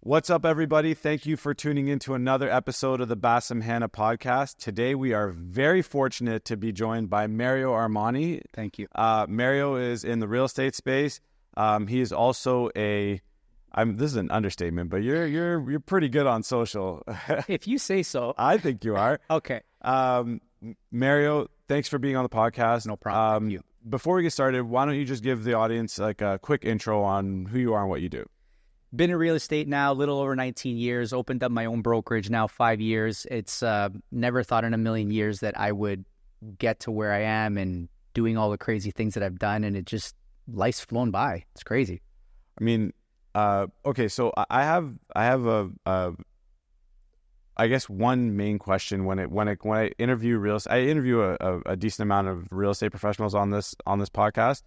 What's up, everybody? Thank you for tuning in to another episode of the Basem Hanna podcast. Today, we are very fortunate to be joined by Mario Armani. Thank you. Mario is in the real estate space. He is also this is an understatement, but you're pretty good on social. If you say so. I think you are. Okay. Mario, thanks for being on the podcast. No problem. Thank you. Before we get started, why don't you just give the audience like a quick intro on who you are and what you do? Been in real estate now a little over 19 years, opened up my own brokerage now 5 years. It's never thought in a million years that I would get to where I am and doing all the crazy things that I've done. And life's flown by. It's crazy. I mean, okay, so I have I guess one main question when I interview I interview a decent amount of real estate professionals on this podcast.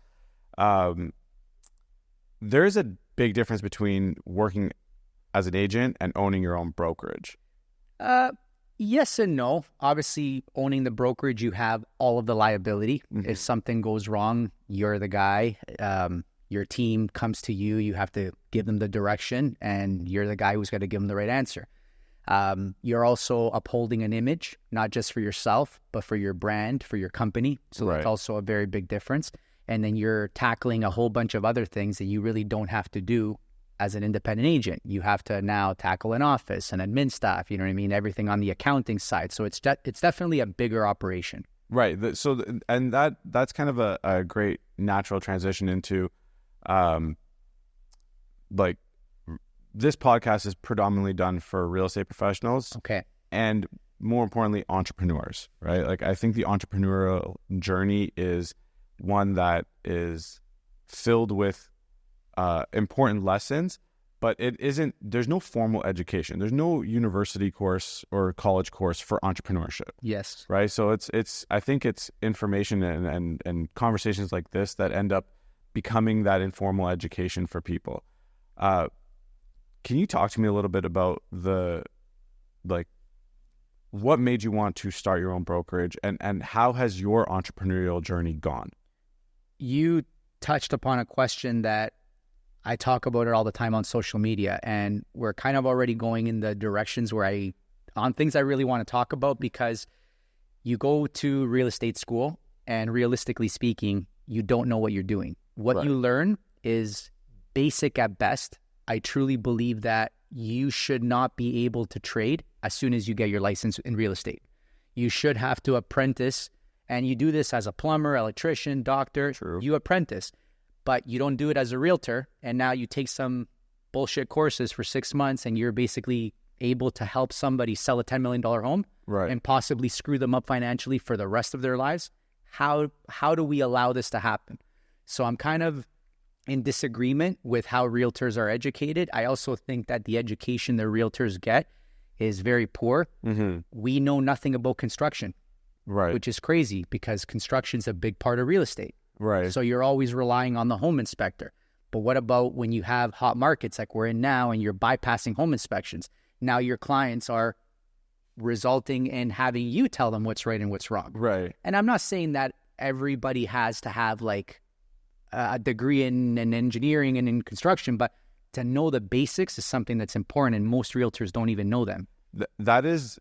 There's a big difference between working as an agent and owning your own brokerage. Yes and no. Obviously, owning the brokerage, you have all of the liability. Mm-hmm. If something goes wrong, you're the guy. Your team comes to you. You have to give them the direction, and you're the guy who's got to give them the right answer. You're also upholding an image, not just for yourself, but for your brand, for your company. So That's also a very big difference. And then you're tackling a whole bunch of other things that you really don't have to do as an independent agent. You have to now tackle an office and admin staff, you know what I mean? Everything on the accounting side. So it's definitely a bigger operation. Right. And that's kind of a great natural transition into, like, this podcast is predominantly done for real estate professionals. Okay. And more importantly, entrepreneurs, right? Like, I think the entrepreneurial journey is one that is filled with important lessons, but there's no formal education. There's no university course or college course for entrepreneurship. Yes. Right. So I think it's information and conversations like this that end up becoming that informal education for people. Can you talk to me a little bit about what made you want to start your own brokerage and how has your entrepreneurial journey gone? You touched upon a question that I talk about it all the time on social media, and we're kind of already going in the directions on things I really want to talk about, because you go to real estate school and realistically speaking, you don't know what you're doing. What you learn is basic at best. I truly believe that you should not be able to trade as soon as you get your license in real estate. You should have to apprentice. And you do this as a plumber, electrician, doctor. True. You apprentice, but you don't do it as a realtor. And now you take some bullshit courses for 6 months and you're basically able to help somebody sell a $10 million home and possibly screw them up financially for the rest of their lives. How do we allow this to happen? So I'm kind of in disagreement with how realtors are educated. I also think that the education the realtors get is very poor. Mm-hmm. We know nothing about construction. Right. Which is crazy because construction's a big part of real estate. Right. So you're always relying on the home inspector. But what about when you have hot markets like we're in now and you're bypassing home inspections? Now your clients are resulting in having you tell them what's right and what's wrong. Right. And I'm not saying that everybody has to have like a degree in engineering and in construction, but to know the basics is something that's important, and most realtors don't even know them. That is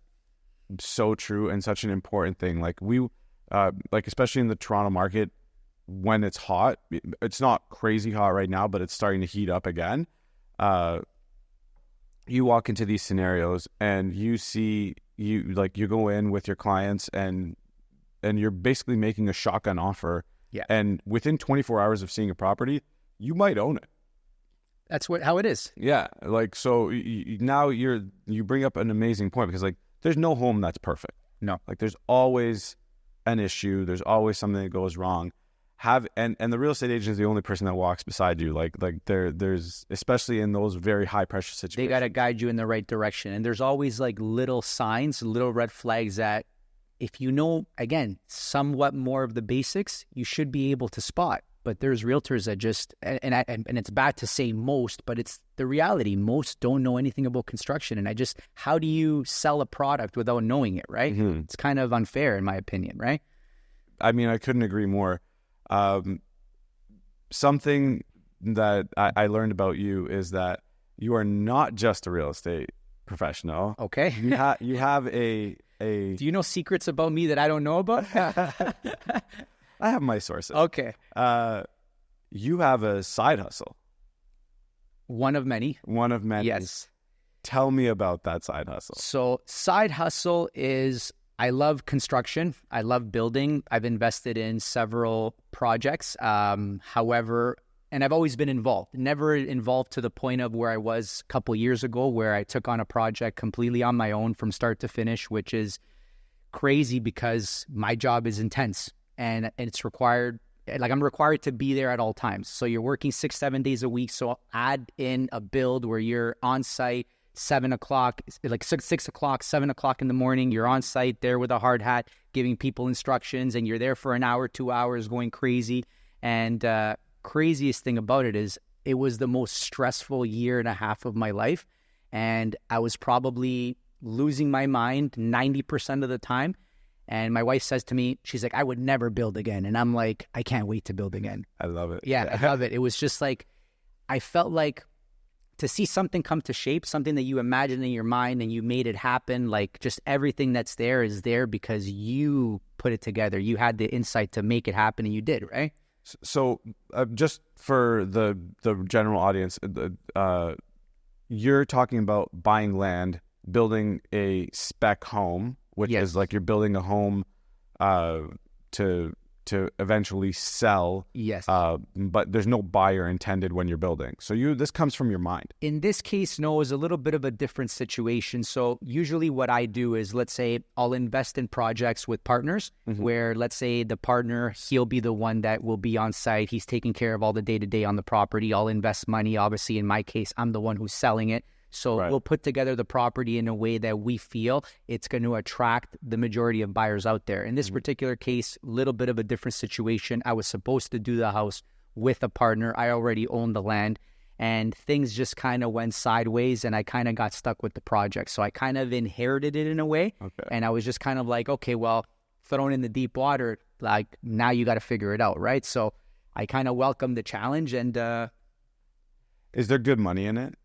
so true and such an important thing. Like especially in the Toronto market, when it's hot, it's not crazy hot right now, but it's starting to heat up again. You walk into these scenarios and you go in with your clients and you're basically making a shotgun offer. Yeah. And within 24 hours of seeing a property, you might own it. That's how it is. Yeah. Like, so now you bring up an amazing point, because like, there's no home that's perfect. No. Like, there's always an issue. There's always something that goes wrong. And the real estate agent is the only person that walks beside you. Like there's, especially in those very high pressure situations, they got to guide you in the right direction. And there's always like little signs, little red flags that if you know, again, somewhat more of the basics, you should be able to spot. But there's realtors that just, and it's bad to say most, but it's the reality. Most don't know anything about construction. And how do you sell a product without knowing it, right? Mm-hmm. It's kind of unfair in my opinion, right? I mean, I couldn't agree more. Something that I learned about you is that you are not just a real estate professional. Okay. You have a. Do you know secrets about me that I don't know about? I have my sources. Okay. You have a side hustle. One of many. One of many. Yes. Tell me about that side hustle. So side hustle is, I love construction. I love building. I've invested in several projects. However, and I've always been involved, never involved to the point of where I was a couple years ago, where I took on a project completely on my own from start to finish, which is crazy because my job is intense and it's required. Like, I'm required to be there at all times. So you're working 6-7 days a week. So add in a build where you're on site 7 o'clock, like 6 o'clock, 7 o'clock in the morning. You're on site there with a hard hat, giving people instructions, and you're there for an hour, 2 hours, going crazy. And craziest thing about it is it was the most stressful year and a half of my life. And I was probably losing my mind 90% of the time. And my wife says to me, she's like, I would never build again. And I'm like, I can't wait to build again. I love it. Yeah, I love it. It was just like, I felt like to see something come to shape, something that you imagined in your mind and you made it happen, like just everything that's there is there because you put it together. You had the insight to make it happen and you did, right? So just for the general audience, you're talking about buying land, building a spec home, which Yes. is like you're building a home to eventually sell. Yes. But there's no buyer intended when you're building. So this comes from your mind. In this case, no, is a little bit of a different situation. So usually what I do is, let's say I'll invest in projects with partners where, let's say the partner, he'll be the one that will be on site. He's taking care of all the day-to-day on the property. I'll invest money. Obviously, in my case, I'm the one who's selling it. So Right. we'll put together the property in a way that we feel it's going to attract the majority of buyers out there. In this particular case, a little bit of a different situation. I was supposed to do the house with a partner. I already owned the land, and things just kind of went sideways, and I kind of got stuck with the project. So I kind of inherited it in a way, Okay. and I was just kind of like, okay, well, thrown in the deep water, like now you got to figure it out, right? So I kind of welcomed the challenge, and Is there good money in it?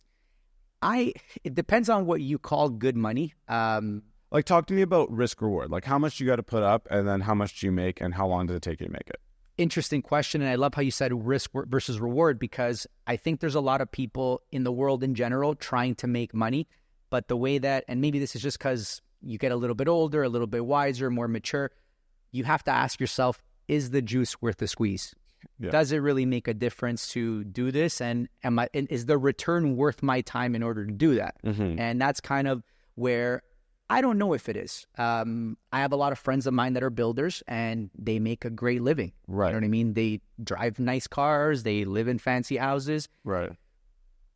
it depends on what you call good money. Like, talk to me about risk reward. Like, how much you got to put up, and then how much do you make, and how long does it take you to make it? Interesting question. And I love how you said risk versus reward, because I think there's a lot of people in the world in general trying to make money. But the way that, and maybe this is just because you get a little bit older, a little bit wiser, more mature, you have to ask yourself, is the juice worth the squeeze? Yeah. Does it really make a difference to do this? And is the return worth my time in order to do that? And that's kind of where I don't know if it is. I have a lot of friends of mine that are builders, and they make a great living. Right. You know what I mean? They drive nice cars, they live in fancy houses, Right.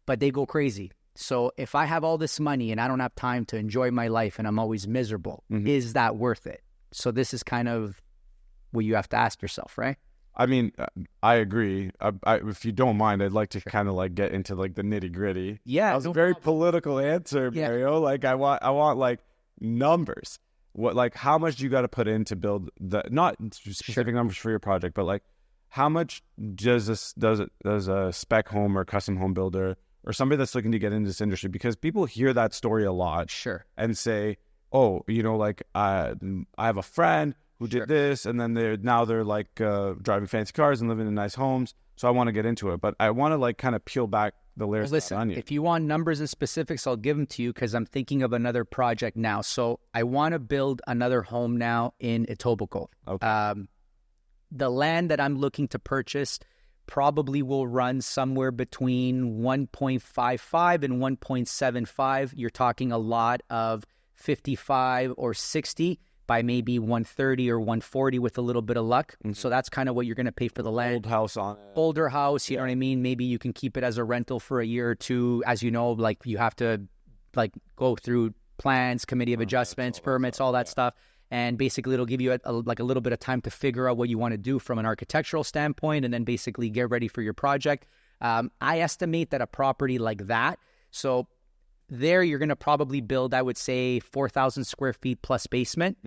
but they go crazy. So if I have all this money and I don't have time to enjoy my life and I'm always miserable, is that worth it? So this is kind of what you have to ask yourself, right? I mean, I agree. If you don't mind, I'd like to kind of like get into like the nitty gritty. Yeah, That was no a very problem. political answer, Yeah. Mario. Like, I want like numbers. What, like, how much do you got to put in to build not specific numbers for your project, but like how much does a spec home or custom home builder or somebody that's looking to get into this industry? Because people hear that story a lot Sure. and say, oh, like I have a friend who did this, and then they're like driving fancy cars and living in nice homes. So I want to get into it, but I want to like kind of peel back the layers of the Listen, onion. if you want numbers and specifics, I'll give them to you because I'm thinking of another project now. So I want to build another home now in Etobicoke. Okay. The land that I'm looking to purchase probably will run somewhere between 1.55 and 1.75. You're talking a lot of 55 or 60 by maybe 130 or 140 with a little bit of luck. So that's kind of what you're going to pay for the land. Old house on it. Older house, you know what I mean? Maybe you can keep it as a rental for a year or two. As you know, like you have to like go through plans, committee of adjustments, permits, all that stuff. And basically it'll give you a little bit of time to figure out what you want to do from an architectural standpoint and then basically get ready for your project. I estimate that a property like that, so there you're going to probably build, I would say, 4,000 square feet plus basement.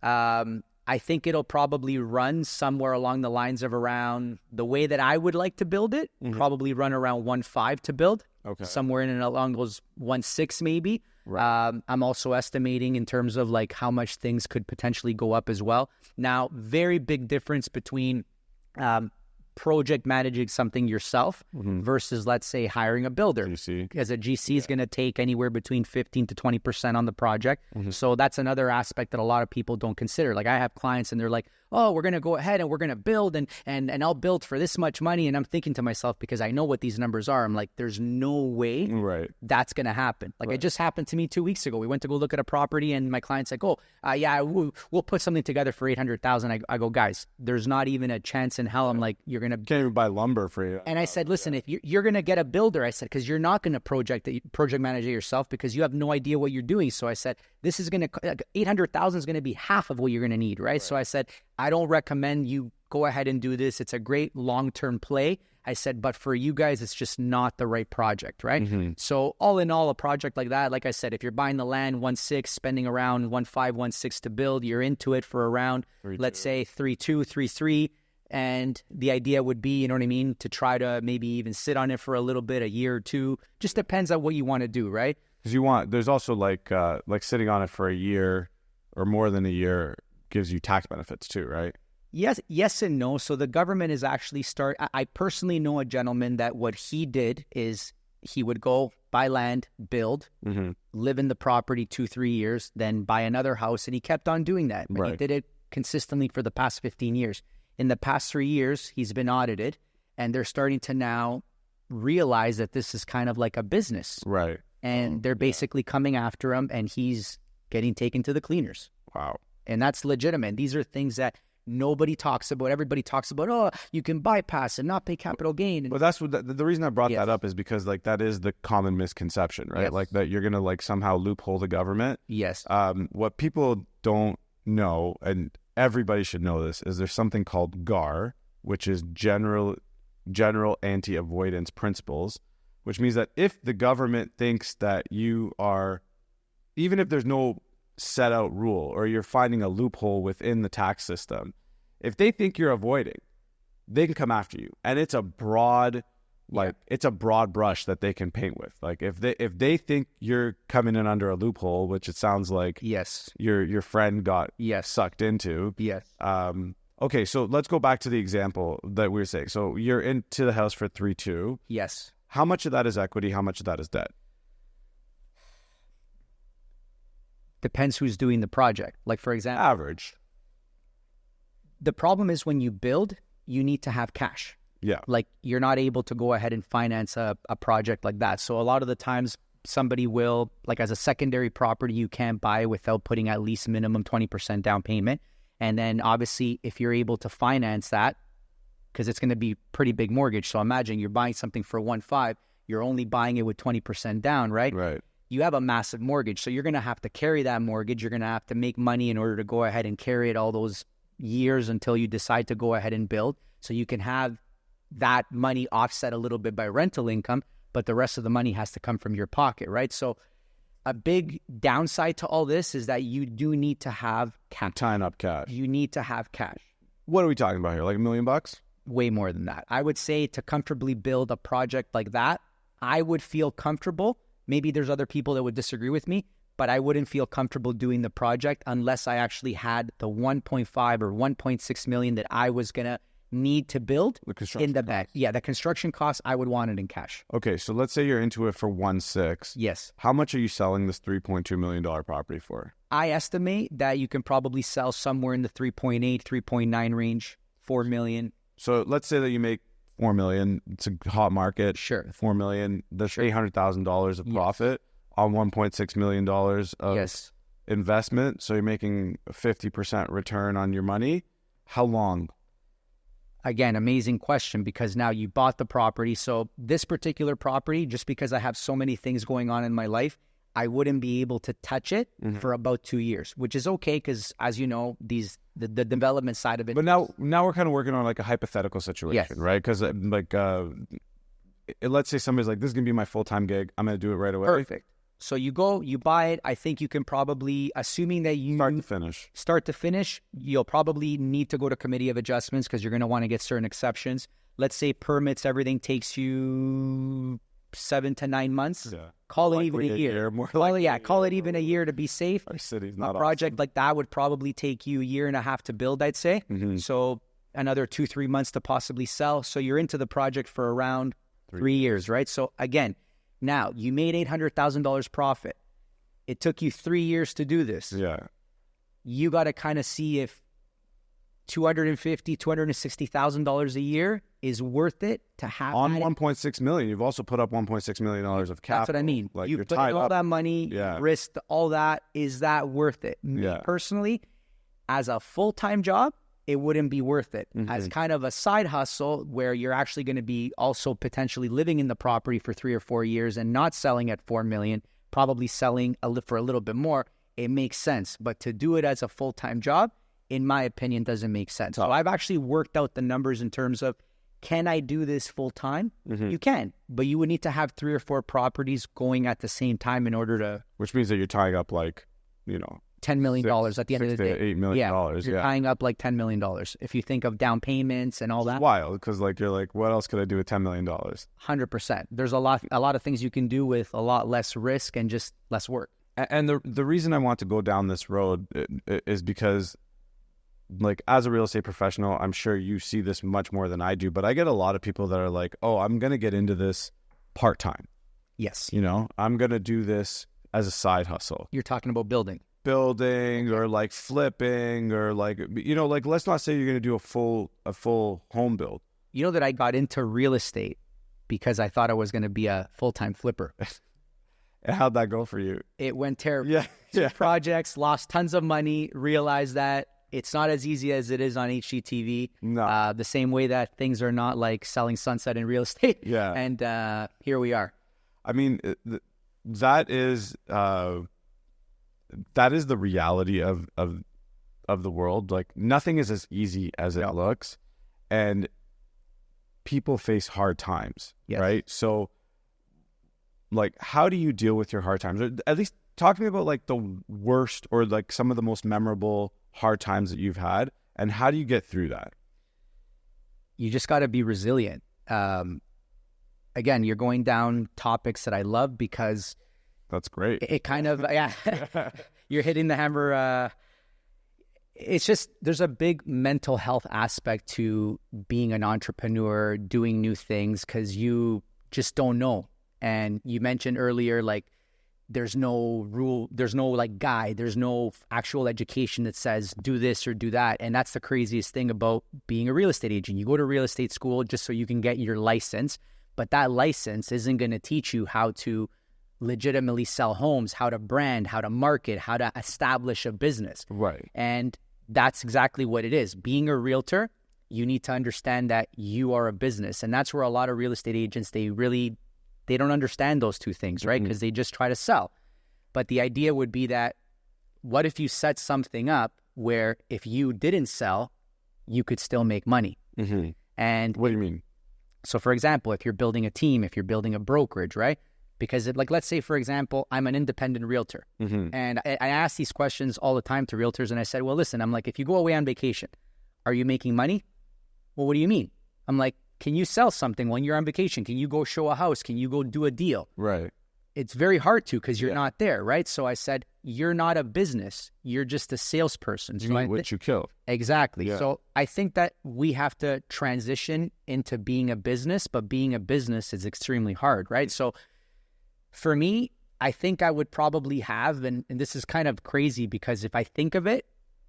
I think it'll probably run somewhere along the lines of around the way that I would like to build it, probably run around 1.5 to build. Okay. somewhere in and along those 1.6 maybe. Right. I'm also estimating in terms of like how much things could potentially go up as well. Now, very big difference between project managing something yourself versus, let's say, hiring a builder. GC. Because a GC is going to take anywhere between 15 to 20% on the project. So that's another aspect that a lot of people don't consider. Like I have clients and they're like, oh, we're going to go ahead and we're going to build and I'll build for this much money. And I'm thinking to myself, because I know what these numbers are, I'm like, there's no way that's going to happen. Like it just happened to me 2 weeks ago. We went to go look at a property and my client's like, oh, yeah, we'll put something together for 800,000. I go, guys, there's not even a chance in hell. I'm like, you're going to... Can't even buy lumber for you. And I said, listen, if you're going to get a builder, I said, because you're not going to project manage it yourself because you have no idea what you're doing. So I said, this is going to, 800,000 is going to be half of what you're going to need, right? So I said, I don't recommend you go ahead and do this. It's a great long-term play. I said, but for you guys, it's just not the right project, right? So all in all, a project like that, like I said, if you're buying the land 1.6, spending around 1.5, 1.6 to build, you're into it for around, let's say 3.2, 3.3. And the idea would be, you know what I mean, to try to maybe even sit on it for a little bit, a year or two. Just depends on what you want to do, right? Because there's also like sitting on it for a year or more than a year gives you tax benefits too, right? Yes and no. So the government is actually I personally know a gentleman that what he did is he would go buy land, build, live in the property 2-3 years, then buy another house. And he kept on doing that. And he did it consistently for the past 15 years. In the past 3 years, he's been audited and they're starting to now realize that this is kind of like a business. Right. And they're basically coming after him and he's getting taken to the cleaners. Wow. And that's legitimate. These are things that nobody talks about. Everybody talks about, oh, you can bypass and not pay capital gain. Well, that's what the reason I brought that up is because like that is the common misconception, right? Yes. Like that you're going to like somehow loophole the government. Yes. What people don't know, and everybody should know this, is there's something called GAR, which is general anti-avoidance principles, which means that if the government thinks that you are, even if there's no set out rule or you're finding a loophole within the tax system, if they think you're avoiding, they can come after you. And it's a broad, it's a broad brush that they can paint with. Like if they think you're coming in under a loophole, which it sounds like your friend got sucked into. Yes. Okay, so let's go back to the example that we were saying. So you're into the house for 3.2. Yes. How much of that is equity? How much of that is debt? Depends who's doing the project. Like, for example, average. The problem is when you build, you need to have cash. Yeah. Like, you're not able to go ahead and finance a project like that. So a lot of the times somebody will, like as a secondary property, you can't buy without putting at least minimum 20% down payment. And then obviously if you're able to finance that, because it's going to be pretty big mortgage. So imagine you're buying something for 1.5, you're only buying it with 20% down, right? Right. You have a massive mortgage. So you're going to have to carry that mortgage. You're going to have to make money in order to go ahead and carry it all those years until you decide to go ahead and build. So you can have that money offset a little bit by rental income, but the rest of the money has to come from your pocket, right? So a big downside to all this is that you do need to have cash. Tying up cash. You need to have cash. What are we talking about here? Like $1 million? Way more than that. I would say to comfortably build a project like that, I would feel comfortable. Maybe there's other people that would disagree with me, but I wouldn't feel comfortable doing the project unless I actually had the 1.5 or 1.6 million that I was going to need to build in the back. Yeah, the construction costs, I would want it in cash. Okay, so let's say you're into it for 1.6. Yes. How much are you selling this $3.2 million property for? I estimate that you can probably sell somewhere in the 3.8, 3.9 range, 4 million. So let's say that you make 4 million. It's a hot market. Sure. 4 million. That's $800,000 of profit on $1.6 million of investment. So you're making a 50% return on your money. How long? Again, amazing question, because now you bought the property. So this particular property, just because I have so many things going on in my life, I wouldn't be able to touch it for about 2 years, which is okay because, as you know, the development side of it. But now we're kind of working on like a hypothetical situation, right? Because let's say somebody's like, this is going to be my full-time gig. I'm going to do it right away. Perfect. So you go, you buy it. I think you can probably, assuming that you start to finish, you'll probably need to go to committee of adjustments because you're going to want to get certain exceptions. Let's say permits, everything takes you 7 to 9 months. Yeah. Call it Likely even a year. More Call likely call it even a year to be safe. Our city's A not project like that would probably take you a year and a half to build, I'd say. Mm-hmm. So another 2-3 months to possibly sell. So you're into the project for around 3 years, right? So again, now you made $800,000 profit. It took you 3 years to do this. Yeah. You got to kind of see if $250,000, $260,000 a year is worth it to have on $1.6 million. You've also put up $1.6 million of capital. That's what I mean. Like you you're put tied in all up. that money, risked all that. Is that worth it? Me personally, as a full-time job, it wouldn't be worth it. Mm-hmm. As kind of a side hustle where you're actually going to be also potentially living in the property for 3 or 4 years and not selling at $4 million, probably selling for a little bit more, it makes sense. But to do it as a full-time job, in my opinion, doesn't make sense. So I've actually worked out the numbers in terms of, can I do this full-time? Mm-hmm. You can, but you would need to have 3 or 4 properties going at the same time in order to... Which means that you're tying up like, $10 million at the end of the day. $8 million. You're tying up like $10 million. If you think of down payments and all that. It's wild, because like you're like, what else could I do with $10 million? 100%. There's a lot of things you can do with a lot less risk and just less work. And the reason I want to go down this road is because, like, as a real estate professional, I'm sure you see this much more than I do, but I get a lot of people that are like, oh, I'm going to get into this part-time. Yes. I'm going to do this as a side hustle. You're talking about building Or like flipping, or like, like, let's not say you're going to do a full home build. You know that I got into real estate because I thought I was going to be a full-time flipper. How'd that go for you? It went terrible. Yeah. 2 projects, lost tons of money, realized that it's not as easy as it is on HGTV. No. The same way that things are not like selling sunset in real estate. Yeah. And here we are. I mean, that is the reality of the world. Like, nothing is as easy as it looks, and people face hard times, right? So, like, how do you deal with your hard times? Or at least talk to me about like the worst or like some of the most memorable hard times that you've had, and how do you get through that? You just got to be resilient. Again, you're going down topics that I love because that's great. It kind of, you're hitting the hammer. It's just, there's a big mental health aspect to being an entrepreneur, doing new things, because you just don't know. And you mentioned earlier, like, there's no rule, there's no like guide, there's no actual education that says do this or do that. And that's the craziest thing about being a real estate agent. You go to real estate school just so you can get your license, but that license isn't going to teach you how to legitimately sell homes, how to brand, how to market, how to establish a business. Right. And that's exactly what it is. Being a realtor, you need to understand that you are a business. And that's where a lot of real estate agents, they don't understand those two things, right? Because they just try to sell. But the idea would be that, what if you set something up where if you didn't sell, you could still make money? Mm-hmm. And what do you mean? So, for example, if you're building a team, if you're building a brokerage, right? Because let's say, for example, I'm an independent realtor. Mm-hmm. And I ask these questions all the time to realtors. And I said, well, listen, I'm like, if you go away on vacation, are you making money? Well, what do you mean? I'm like, can you sell something when you're on vacation? Can you go show a house? Can you go do a deal? Right. It's very hard to, because you're not there, right? So I said, you're not a business. You're just a salesperson. You eat what you kill. Exactly. Yeah. So I think that we have to transition into being a business, but being a business is extremely hard, right? So for me, I think I would probably have, and this is kind of crazy because if I think of it,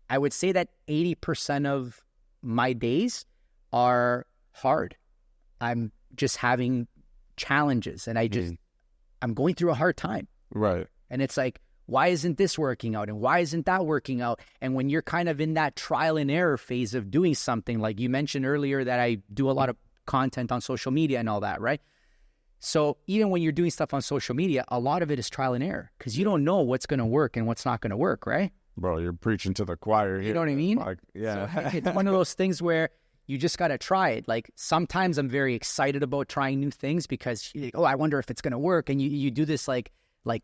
I would say that 80% of my days are hard. I'm just having challenges, and I'm going through a hard time. Right. And it's like, why isn't this working out? And why isn't that working out? And when you're kind of in that trial and error phase of doing something, like you mentioned earlier that I do a lot of content on social media and all that, right? So even when you're doing stuff on social media, a lot of it is trial and error, because you don't know what's going to work and what's not going to work, right? Bro, you're preaching to the choir here. You know what I mean? Like, yeah. So it's one of those things where you just got to try it. Like, sometimes I'm very excited about trying new things because, oh, I wonder if it's going to work. And you do this like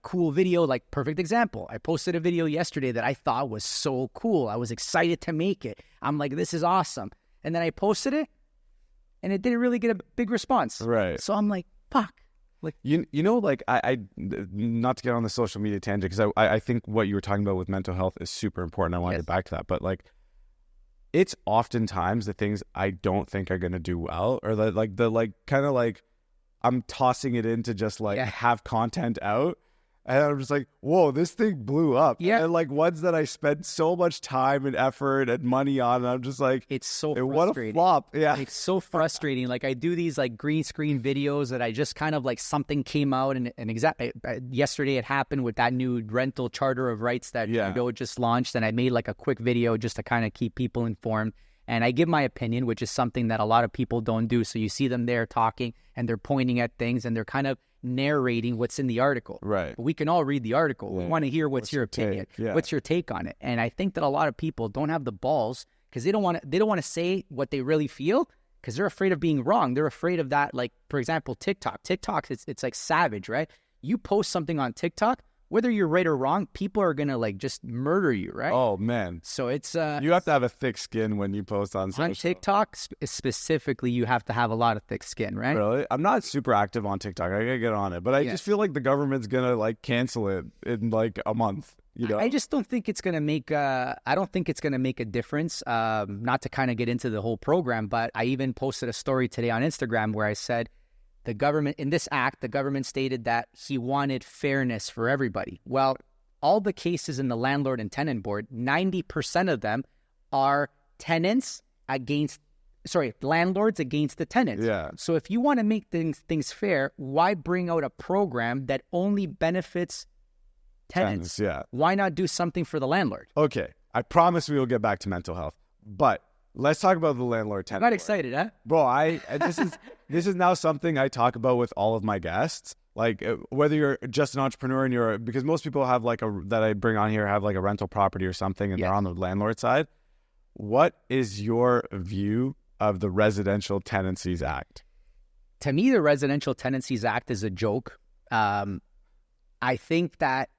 cool video, like perfect example. I posted a video yesterday that I thought was so cool. I was excited to make it. I'm like, this is awesome. And then I posted it and it didn't really get a big response. Right. So I'm like, fuck. Like, you know, like I not to get on the social media tangent, because I think what you were talking about with mental health is super important. I want to get back to that, but like, it's oftentimes the things I don't think are going to do well, or the kind of like I'm tossing it in to just like have content out. And I'm just like, whoa, this thing blew up. Yeah. And like ones that I spent so much time and effort and money on, and I'm just like, it's so what frustrating. a flop. Yeah. It's so frustrating. Like I do these like green screen videos that I just kind of like something came out and yesterday it happened with that new rental charter of rights that Trudeau just launched. And I made like a quick video just to kind of keep people informed. And I give my opinion, which is something that a lot of people don't do. So you see them there talking and they're pointing at things and they're kind of narrating what's in the article. Right. But we can all read the article. Yeah. We want to hear what's your opinion. Yeah. What's your take on it? And I think that a lot of people don't have the balls because they don't want to say what they really feel because they're afraid of being wrong. They're afraid of that. Like, for example, TikTok. It's like savage, right? You post something on TikTok, whether you're right or wrong, people are going to like just murder you, right? Oh, man. So it's... you have to have a thick skin when you post on social. On TikTok, specifically, you have to have a lot of thick skin, right? Really? I'm not super active on TikTok. I got to get on it. But I just feel like the government's going to like cancel it in like a month, you know? I just don't think it's going to make... I don't think it's going to make a difference. Not to kind of get into the whole program, but I even posted a story today on Instagram where I said, the government, in this act, the government stated that he wanted fairness for everybody. Well, all the cases in the landlord and tenant board, 90% of them are landlords against the tenants. Yeah. So if you want to make things fair, why bring out a program that only benefits tenants? Yeah. Why not do something for the landlord? Okay. I promise we will get back to mental health. But let's talk about the landlord-tenant Not board. excited, huh? Bro, this is now something I talk about with all of my guests. Like whether you're just an entrepreneur and because most people have that I bring on here have like a rental property or something and they're on the landlord side. What is your view of the Residential Tenancies Act? To me, the Residential Tenancies Act is a joke. I think that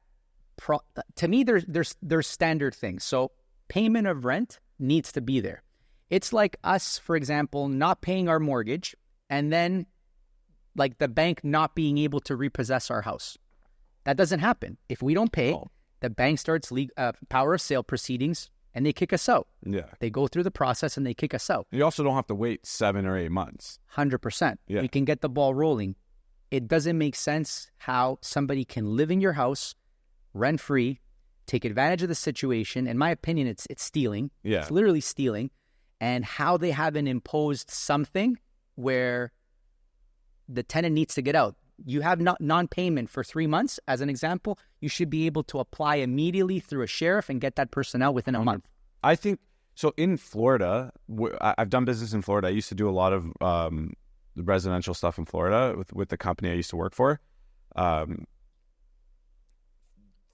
to me, there's standard things. So payment of rent needs to be there. It's like us, for example, not paying our mortgage and then like the bank not being able to repossess our house. That doesn't happen. If we don't pay, the bank starts power of sale proceedings and they kick us out. Yeah. They go through the process and they kick us out. You also don't have to wait 7 or 8 months. 100%. Yeah. We can get the ball rolling. It doesn't make sense how somebody can live in your house rent-free, take advantage of the situation. In my opinion, it's stealing. Yeah. It's literally stealing. And how they haven't imposed something where the tenant needs to get out. You have non-payment for 3 months, as an example. You should be able to apply immediately through a sheriff and get that person out within a month. I think, so in Florida, I've done business in Florida. I used to do a lot of residential stuff in Florida with the company I used to work for.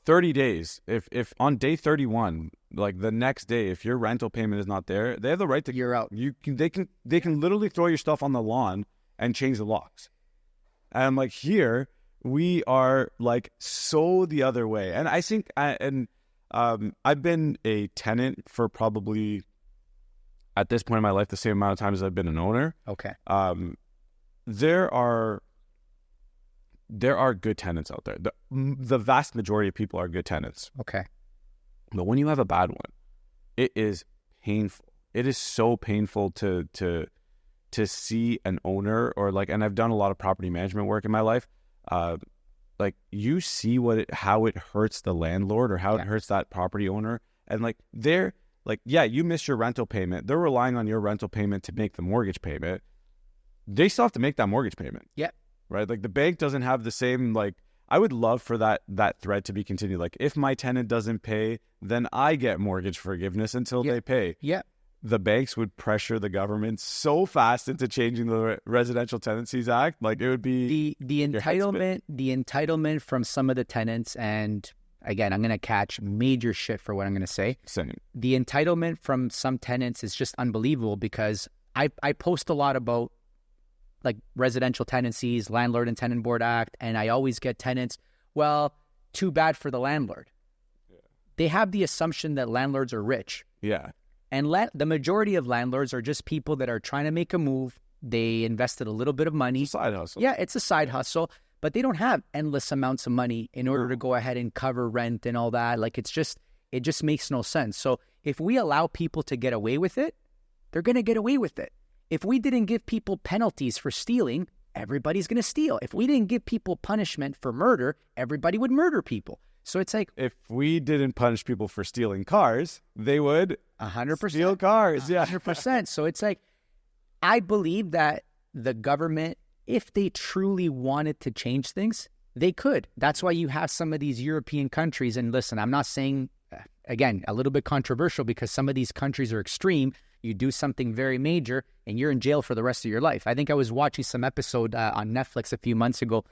30 days, if on day 31, like the next day, if your rental payment is not there, they have the right to... You're out. They can literally throw your stuff on the lawn and change the locks. And I'm like, here, we are like so the other way. And I think, I've been a tenant for probably, at this point in my life, the same amount of time as I've been an owner. Okay. There are good tenants out there. The vast majority of people are good tenants. Okay. But when you have a bad one, it is painful. It is so painful to see an owner and I've done a lot of property management work in my life. Like you see how it hurts the landlord or how it hurts that property owner. And like you missed your rental payment. They're relying on your rental payment to make the mortgage payment. They still have to make that mortgage payment. Yeah. Right? Like the bank doesn't have the same, I would love for that thread to be continued. Like if my tenant doesn't pay, then I get mortgage forgiveness until they pay. Yeah. The banks would pressure the government so fast into changing the Residential Tenancies Act. Like it would be the entitlement from some of the tenants. And again, I'm going to catch major shit for what I'm going to say. Same. The entitlement from some tenants is just unbelievable because I post a lot about like residential tenancies, Landlord and Tenant Board Act, and I always get tenants, well, too bad for the landlord. Yeah. They have the assumption that landlords are rich. Yeah. And the majority of landlords are just people that are trying to make a move. They invested a little bit of money. It's a side hustle. Yeah, it's a side hustle. but they don't have endless amounts of money in order to go ahead and cover rent and all that. Like, it just makes no sense. So if we allow people to get away with it, they're going to get away with it. If we didn't give people penalties for stealing, everybody's going to steal. If we didn't give people punishment for murder, everybody would murder people. So it's like, if we didn't punish people for stealing cars, they would 100% steal cars. Yeah, 100%. So it's like, I believe that the government, if they truly wanted to change things, they could. That's why you have some of these European countries. And listen, I'm not saying, again, a little bit controversial, because some of these countries are extreme. You do something very major and you're in jail for the rest of your life. I think I was watching some episode on Netflix a few months ago.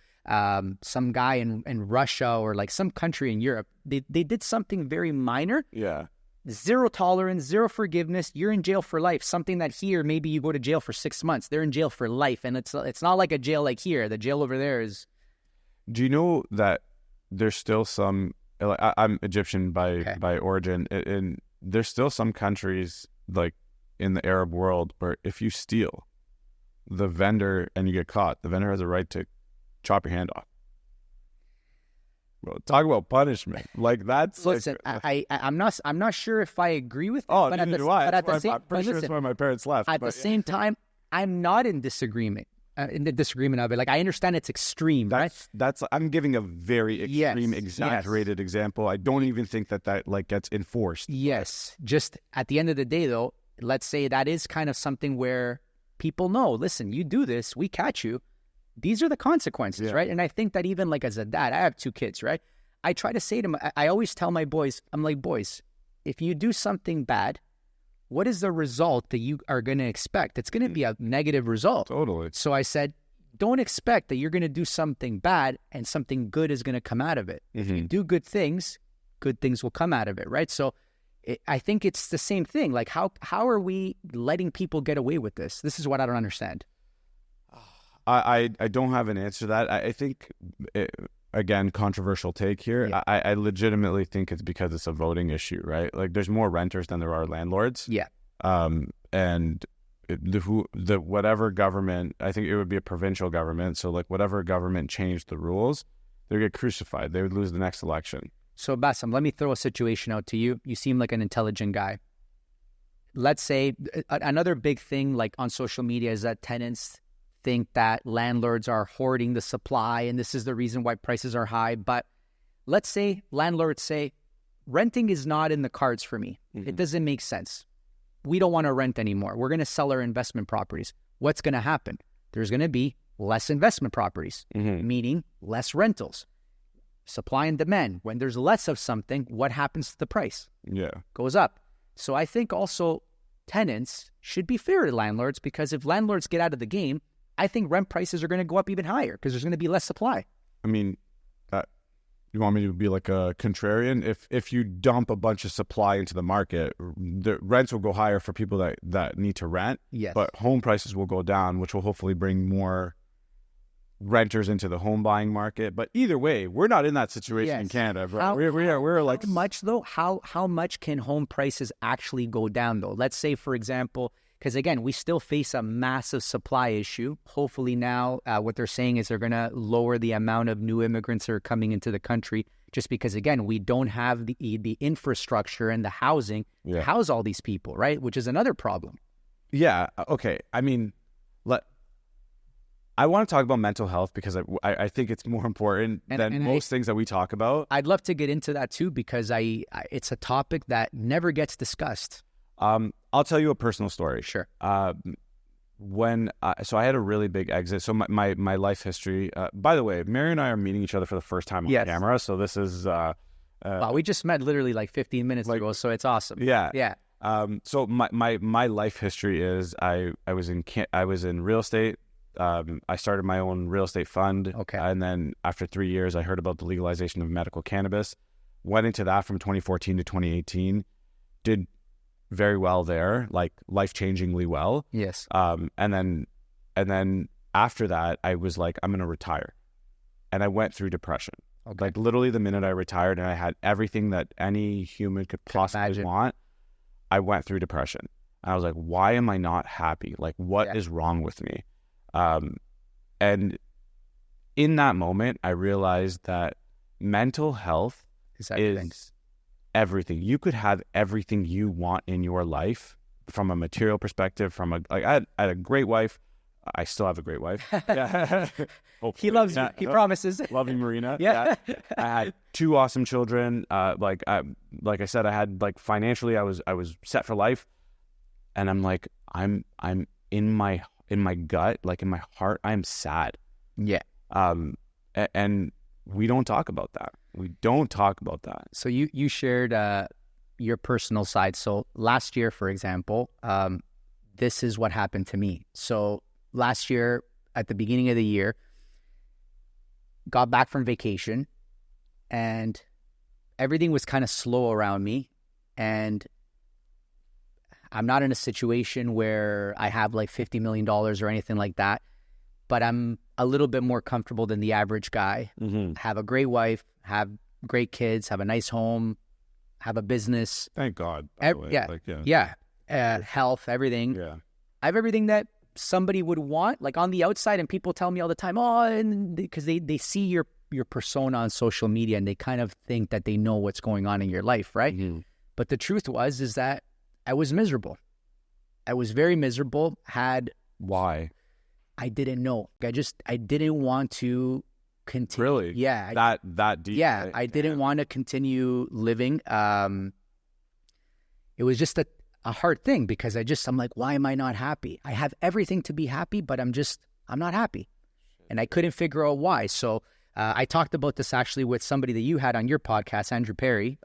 Some guy in Russia or like some country in Europe, they did something very minor. Yeah. Zero tolerance, zero forgiveness. You're in jail for life. Something that here, maybe you go to jail for 6 months. They're in jail for life. And it's not like a jail like here. The jail over there is... Do you know that there's still some... Like, I'm Egyptian by origin, and there's still some countries, like in the Arab world, where if you steal, the vendor, and you get caught, the vendor has a right to chop your hand off. Well, talk about punishment. Like, that's... Listen, like, I'm not sure if I agree with it. Oh, but neither do I. But at the same, I'm pretty sure that's why my parents left. At the same time, I'm not in disagreement. In the disagreement of it, like, I understand it's extreme, right? I'm giving a very extreme, exaggerated example. I don't even think that like gets enforced. Yes. Just at the end of the day, though, let's say that is kind of something where people know, listen, you do this, we catch you. These are the consequences, right? And I think that even like as a dad, I have 2 kids, right? I try to say to them, I always tell my boys, I'm like, boys, if you do something bad, what is the result that you are going to expect? It's going to be a negative result. Totally. So I said, don't expect that you're going to do something bad and something good is going to come out of it. If you do good things will come out of it, right? So I think it's the same thing. Like, how are we letting people get away with this? This is what I don't understand. I don't have an answer to that. I think, again, controversial take here. Yeah. I legitimately think it's because it's a voting issue, right? Like, there's more renters than there are landlords. Yeah. And the whatever government, I think it would be a provincial government. So, like, whatever government changed the rules, they'd get crucified. They would lose the next election. So, Basem, let me throw a situation out to you. You seem like an intelligent guy. Let's say another big thing, like on social media, is that tenants think that landlords are hoarding the supply and this is the reason why prices are high. But let's say landlords say, renting is not in the cards for me. It doesn't make sense. We don't want to rent anymore. We're going to sell our investment properties. What's going to happen? There's going to be less investment properties, meaning less rentals. Supply and demand. When there's less of something, what happens to the price? Yeah. Goes up. So I think also tenants should be fair to landlords, because if landlords get out of the game, I think rent prices are going to go up even higher because there's going to be less supply. I mean, you want me to be like a contrarian? If you dump a bunch of supply into the market, the rents will go higher for people that need to rent. Yes. But home prices will go down, which will hopefully bring more renters into the home buying market. But either way, we're not in that situation in Canada. Bro. We're like... How much, though? How much can home prices actually go down, though? Let's say, for example... Because, again, we still face a massive supply issue. Hopefully now what they're saying is they're going to lower the amount of new immigrants that are coming into the country, just because, again, we don't have the infrastructure and the housing to house all these people, right? Which is another problem. Yeah. Okay. I mean, I want to talk about mental health because I think it's more important than most things that we talk about. I'd love to get into that, too, because it's a topic that never gets discussed. I'll tell you a personal story. Sure. So I had a really big exit. So my life history, by the way, Mary and I are meeting each other for the first time on camera. So this is, wow, we just met literally like 15 minutes ago. So it's awesome. Yeah. Yeah. So my life history is I was in real estate. I started my own real estate fund. Okay. And then after 3 years, I heard about the legalization of medical cannabis, went into that from 2014 to 2018, did very well there, like life-changingly well. Yes. And then after that, I was like, I'm going to retire. And I went through depression. Okay. Like literally the minute I retired and I had everything that any human could possibly want, I went through depression. And I was like, why am I not happy? Like, what is wrong with me? And in that moment, I realized that mental health Is everything. is everything. You could have everything you want in your life from a material perspective. I had a great wife. I still have a great wife. Yeah. He loves you. He promises. Love you, Marina. Yeah. I had 2 awesome children. Like I said, I had financially, I was set for life, and I'm like, I'm in my gut, in my heart, I'm sad. Yeah. And we don't talk about that. We don't talk about that. So you shared your personal side. So last year, for example, this is what happened to me. So last year, at the beginning of the year, got back from vacation, and everything was kind of slow around me. And I'm not in a situation where I have $50 million or anything like that, but I'm a little bit more comfortable than the average guy. Mm-hmm. Have a great wife, have great kids, have a nice home, have a business. Thank God. By the way. Health, everything. Yeah. I have everything that somebody would want, on the outside, and people tell me all the time, because they see your persona on social media, and they kind of think that they know what's going on in your life, right? Mm-hmm. But the truth is that I was miserable. I was very miserable. Why? I didn't know. I didn't want to continue. Really? Yeah. That deep. Yeah. I didn't want to continue living. It was just a hard thing, because I'm like, why am I not happy? I have everything to be happy, but I'm not happy. And I couldn't figure out why. So I talked about this actually with somebody that you had on your podcast, Andrew Perry.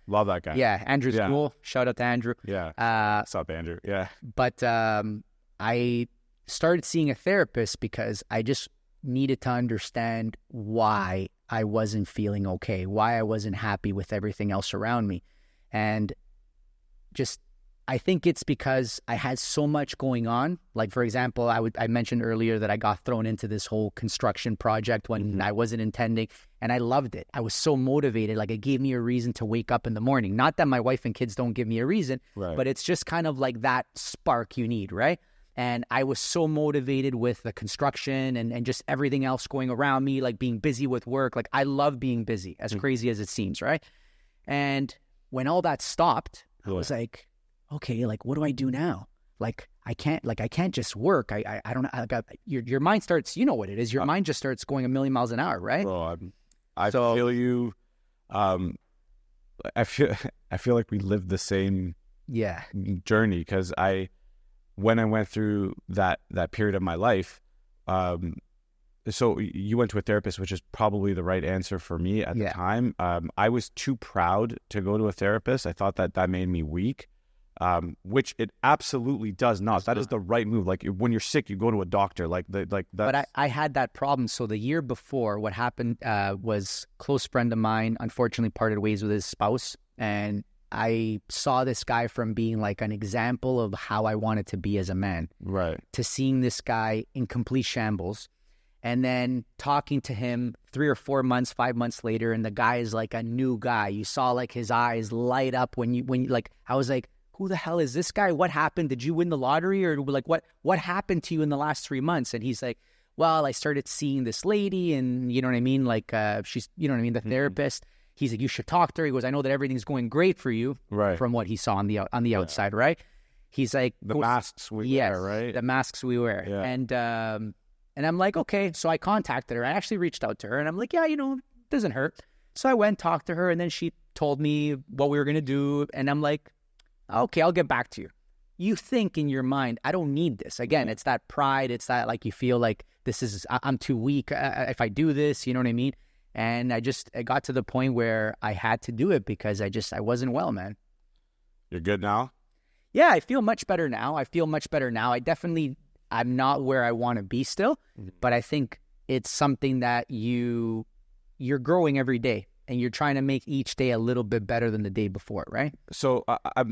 Love that guy. Yeah, Andrew's cool. Shout out to Andrew. Yeah. What's up, Andrew? Yeah. But I started seeing a therapist because I just needed to understand why I wasn't feeling okay, why I wasn't happy with everything else around me. And I think it's because I had so much going on. For example, I mentioned earlier that I got thrown into this whole construction project when I wasn't intending, and I loved it. I was so motivated. It gave me a reason to wake up in the morning. Not that my wife and kids don't give me a reason, right, but it's just kind of that spark you need, right? And I was so motivated with the construction and just everything else going around me, being busy with work. I love being busy, as crazy as it seems, right? And when all that stopped, I was like, okay, what do I do now? I can't just work. I don't know. Your mind starts, you know what it is. Your mind just starts going a million miles an hour, right? Bro, I feel you. I feel like we lived the same journey, because when I went through that period of my life, so you went to a therapist, which is probably the right answer for me at the time. I was too proud to go to a therapist. I thought that made me weak. Which it absolutely does not. That is the right move. When you're sick, you go to a doctor. But I had that problem. So the year before, what happened was a close friend of mine unfortunately parted ways with his spouse, and I saw this guy from being an example of how I wanted to be as a man, right, to seeing this guy in complete shambles, and then talking to him 3 or 4 months, 5 months later, and the guy is a new guy. You saw his eyes light up when you I was like, who the hell is this guy? What happened? Did you win the lottery? Or what happened to you in the last 3 months? And he's like, well, I started seeing this lady, and you know what I mean? She's, you know what I mean? The therapist. He's like, you should talk to her. He goes, I know that everything's going great for you, right, from what he saw on the outside, right? He's like, the masks we wear, right? The masks we wear. Yeah. And I'm like, okay. So I contacted her. I actually reached out to her, and I'm like, yeah, it doesn't hurt. So I went, talked to her, and then she told me what we were going to do. And I'm like, okay, I'll get back to you. You think in your mind, I don't need this. Again, it's that pride. It's that you feel like I'm too weak if I do this, you know what I mean? And I got to the point where I had to do it because I wasn't well, man. You're good now? Yeah, I feel much better now. I'm not where I want to be still, but I think it's something that you're growing every day. And you're trying to make each day a little bit better than the day before, right? So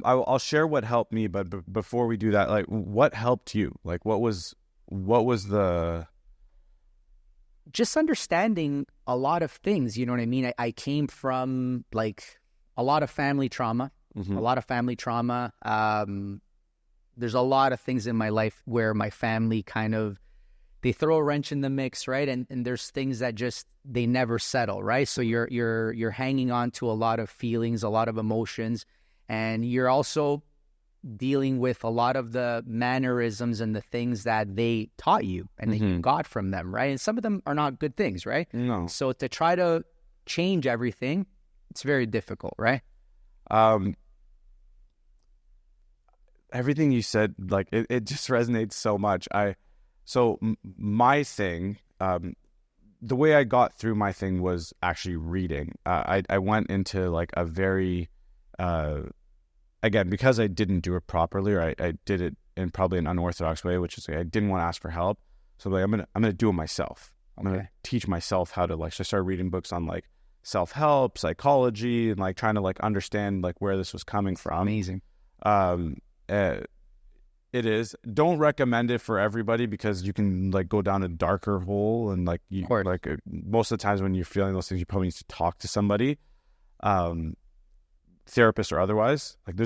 I'll share what helped me, but before we do that, what helped you? What was the... Just understanding a lot of things, you know what I mean? I came from a lot of family trauma, There's a lot of things in my life where my family kind of they throw a wrench in the mix, right? And there's things that just, they never settle, right? So you're hanging on to a lot of feelings, a lot of emotions, and you're also dealing with a lot of the mannerisms and the things that they taught you and that you got from them, right? And some of them are not good things, right? No. So to try to change everything, it's very difficult, right? Everything you said, like, it just resonates so much. My thing, the way I got through my thing was actually reading. I went into like a very, again, because I didn't do it properly, or I did it in probably an unorthodox way, which is like, I didn't want to ask for help. So I'm gonna do it myself. I'm gonna teach myself how to, like, so I started reading books on like self-help, psychology, and like trying to like understand like where this was coming from. Amazing. It is. Don't recommend it for everybody, because you can like go down a darker hole, and like most of the times when you're feeling those things, you probably need to talk to somebody, therapist or otherwise. Like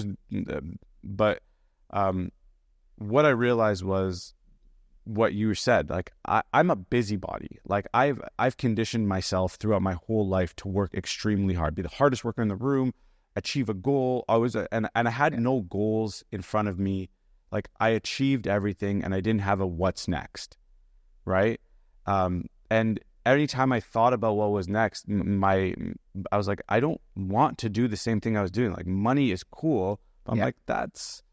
but what I realized was what you said. Like I'm a busybody. Like I've conditioned myself throughout my whole life to work extremely hard, be the hardest worker in the room, achieve a goal. And I had no goals in front of me. Like I achieved everything, and I didn't have a what's next, right? And every time I thought about what was next, I was like, I don't want to do the same thing I was doing. Like money is cool, but I'm like, that's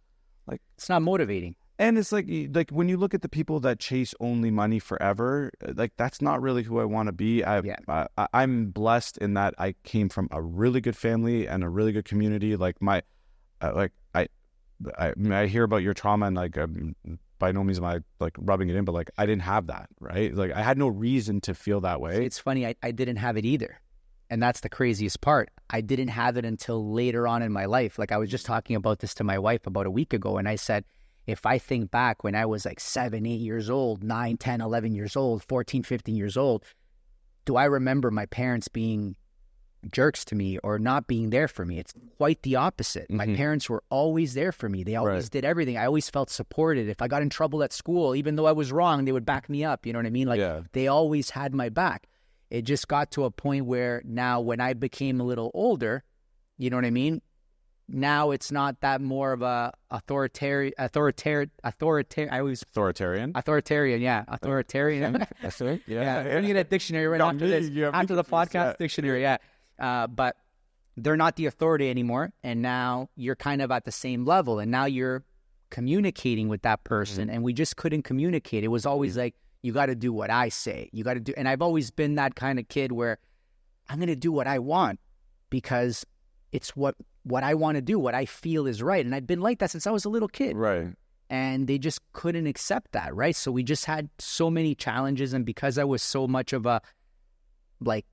like, it's not motivating. And it's like when you look at the people that chase only money forever, like that's not really who I want to be. I'm blessed in that I came from a really good family and a really good community. Like I hear about your trauma, and like by no means am I like rubbing it in, but like I didn't have that, right? Like I had no reason to feel that way. It's funny, I didn't have it either. And that's the craziest part. I didn't have it until later on in my life. Like I was just talking about this to my wife about a week ago, and I said, if I think back when I was like 7, 8 years old, 9, 10, 11 years old, 14, 15 years old, do I remember my parents being jerks to me or not being there for me? It's quite the opposite. My parents were always there for me. They always did everything. I always felt supported. If I got in trouble at school, even though I was wrong, they would back me up. You know what I mean? Like they always had my back. It just got to a point where now when I became a little older, you know what I mean? Now it's not that more of a authoritarian. Yeah. That's it. Yeah. I'm gonna get a dictionary right after this. After the podcast, dictionary. Yeah. But they're not the authority anymore, and now you're kind of at the same level, and now you're communicating with that person, and we just couldn't communicate. It was always like, you got to do what I say. You got to do, and I've always been that kind of kid where I'm gonna do what I want because it's what I want to do, what I feel is right. And I've been like that since I was a little kid. Right. And they just couldn't accept that, right? So we just had so many challenges. And because I was so much of a, like,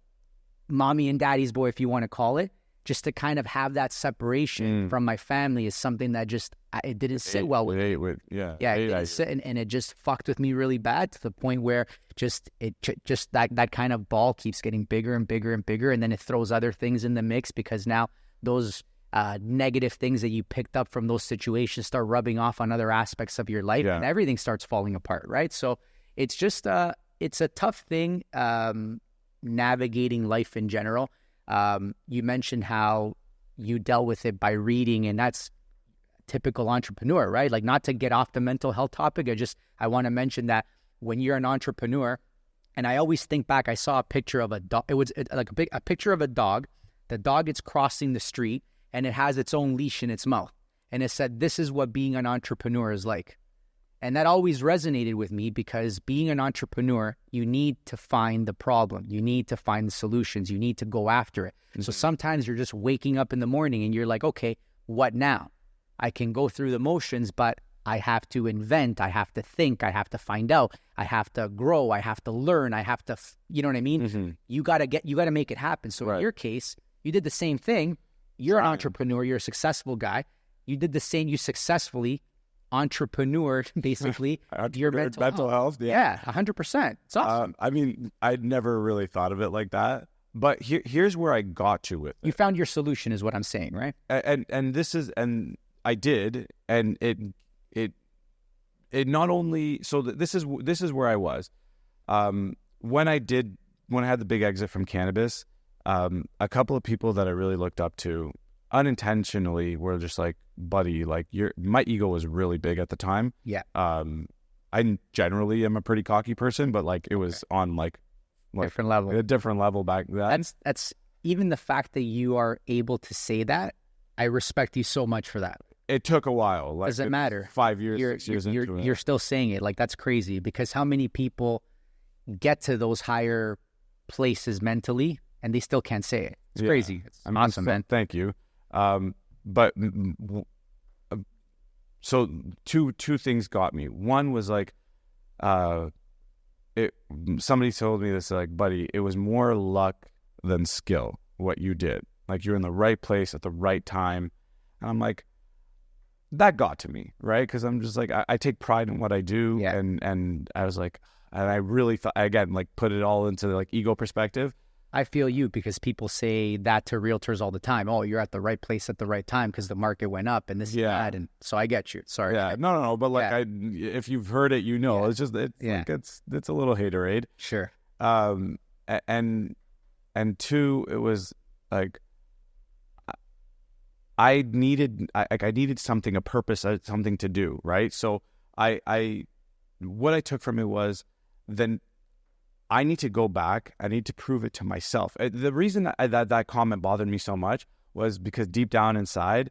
mommy and daddy's boy, if you want to call it, just to kind of have that separation from my family is something that just, it didn't sit well with me. It didn't sit, and it just fucked with me really bad to the point where just that kind of ball keeps getting bigger and bigger and bigger. And then it throws other things in the mix, because now those negative things that you picked up from those situations start rubbing off on other aspects of your life, and everything starts falling apart, right? So it's just it's a tough thing navigating life in general. You mentioned how you dealt with it by reading, and that's typical entrepreneur, right? Like, not to get off the mental health topic, I want to mention that when you're an entrepreneur, and I always think back, I saw a picture of a dog. It was like a picture of a dog. The dog is crossing the street, and it has its own leash in its mouth. And it said, this is what being an entrepreneur is like. And that always resonated with me, because being an entrepreneur, you need to find the problem. You need to find the solutions. You need to go after it. So sometimes you're just waking up in the morning and you're like, okay, what now? I can go through the motions, but I have to invent. I have to think. I have to find out. I have to grow. I have to learn. I have to, you know what I mean? You got to make it happen. So in your case, you did the same thing. You're an entrepreneur. You're a successful guy. You did the same. You successfully entrepreneur, basically, your mental health. Yeah, 100%. It's awesome. I mean, I'd never really thought of it like that. But here's where I got to with it. You found your solution, is what I'm saying, right? And I did, and it not only, so this is where I was. When I had the big exit from cannabis, a couple of people that I really looked up to unintentionally were just like, buddy, like my ego was really big at the time. Yeah. I generally am a pretty cocky person, but like it was on like different level, a different level back then. That's even the fact that you are able to say that. I respect you so much for that. It took a while. Like, doesn't matter. 5 years, 6 years into it. You're still saying it. Like, that's crazy, because how many people get to those higher places mentally and they still can't say it? It's crazy. It's awesome, man. Thank you. But so two things got me. One was like, somebody told me this, like, buddy, it was more luck than skill what you did. Like, you're in the right place at the right time. And I'm like, that got to me, right? Because I'm just like, I take pride in what I do. Yeah. And I was like, and I really thought, again, like, put it all into like ego perspective. I feel you, because people say that to realtors all the time. Oh, you're at the right place at the right time because the market went up and this and that. And so I get you. Sorry. Yeah. No. But like, if you've heard it, you know, it's just, like, it's a little haterade. Sure. And two, it was like, I needed something, a purpose, something to do. Right. So what I took from it was, then I need to go back. I need to prove it to myself. The reason that comment bothered me so much was because deep down inside,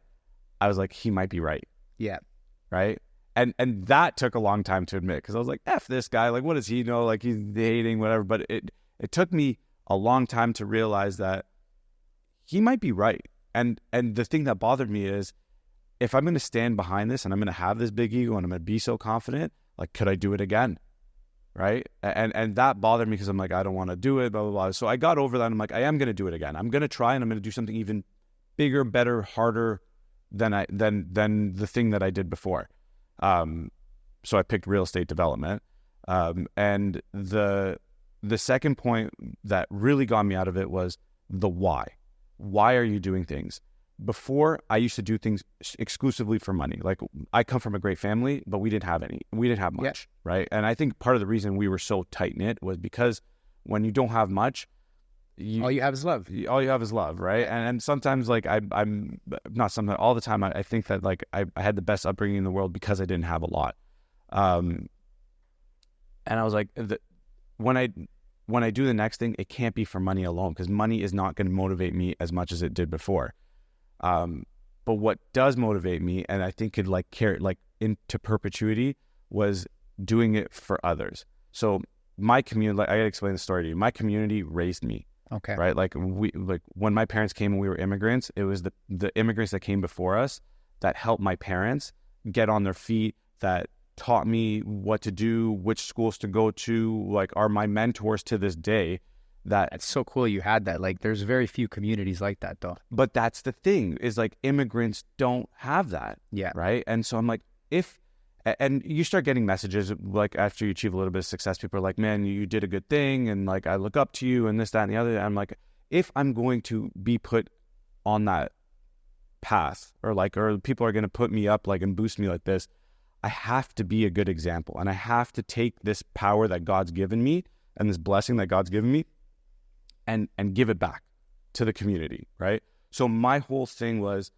I was like, he might be right. Yeah. Right. And that took a long time to admit, because I was like, F this guy. Like, what does he know? Like, he's dating, whatever. But it took me a long time to realize that he might be right. And the thing that bothered me is, if I'm going to stand behind this and I'm going to have this big ego and I'm going to be so confident, like, could I do it again? Right. And that bothered me, because I'm like, I don't want to do it, blah, blah, blah. So I got over that. I'm like, I am going to do it again. I'm going to try, and I'm going to do something even bigger, better, harder than the thing that I did before. So I picked real estate development. And the second point that really got me out of it was the why. Why are you doing things? Before, I used to do things exclusively for money. Like, I come from a great family, but we didn't have much, right? And I think part of the reason we were so tight-knit was because when you don't have much, all you have is love. All you have is love, right? And sometimes, like, I'm not sometimes, all the time, I think that, like, I had the best upbringing in the world because I didn't have a lot. And I was like, when I do the next thing, it can't be for money alone, because money is not going to motivate me as much as it did before. But what does motivate me, and I think could like carry like into perpetuity, was doing it for others. So my community, like, I gotta explain the story to you. My community raised me. Okay. Right. Like, when my parents came and we were immigrants, it was the immigrants that came before us that helped my parents get on their feet, that taught me what to do, which schools to go to, like, are my mentors to this day. That's so cool you had that. Like, there's very few communities like that, though. But that's the thing, is like, immigrants don't have that. Yeah. Right. And so I'm like, and you start getting messages, like, after you achieve a little bit of success, people are like, man, you did a good thing, and like, I look up to you, and this, that, and the other. And I'm like, if I'm going to be put on that path, or people are going to put me up, like, and boost me like this, I have to be a good example, and I have to take this power that God's given me and this blessing that God's given me and give it back to the community, right? So my whole thing was,